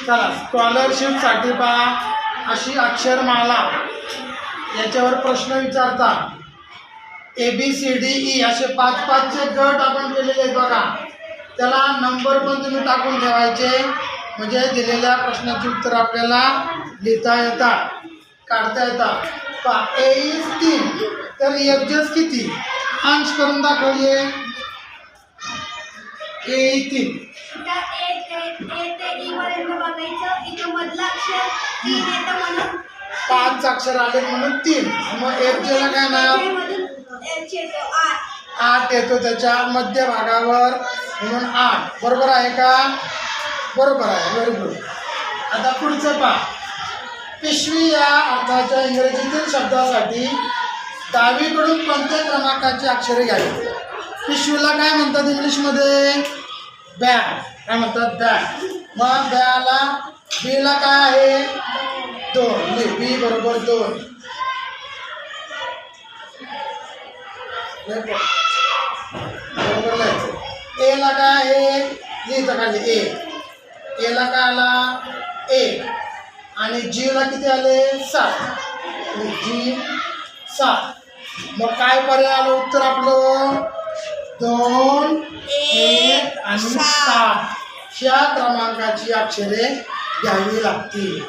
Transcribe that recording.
चला, स्कॉलरशिपसाठी पहा अशी अक्षरमाला याच्यावर प्रश्न विचारता. ABCDE असे 5-5चे गट आपण केलेले आहेत बघा. त्याला नंबर पण तुम्ही टाकून ठेवायचे, म्हणजे दिलेल्या प्रश्नाची उत्तर आपल्याला लिहिता येतात, काढता येतात. पहा A is 3, तर एवजेस किती? अंश करून दाखवले. A 3 5 अक्षर आले म्हणून 3. मग एफजेला काय नाव? 8 येतो त्याच्या मध्यभागावर म्हणून 8. बरोबर आहे का? बरोबर आहे, व्हेरी गुड. आता पुढचं पहा. पिशवी या अर्थाच्या इंग्रजीतील शब्दासाठी डावीकडून कोणत्या क्रमांकाची अक्षरे घ्यावी? पिशवीला काय म्हणतात इंग्लिशमध्ये? बॅग. काय म्हणतात? बॅग. मग बॅला बीला काय आहे? 2. बी बरोबर 2. बरोबर लिहायचं. एला काय आहे? लिहितं खाली एला काय आला? 1. आणि जीला किती आले? 7. जी 7. मग काय पर्याय आलं उत्तर आपलं? 2, 1 आणि 7 ह्या क्रमांकाची अक्षरे घ्यावी लागतील.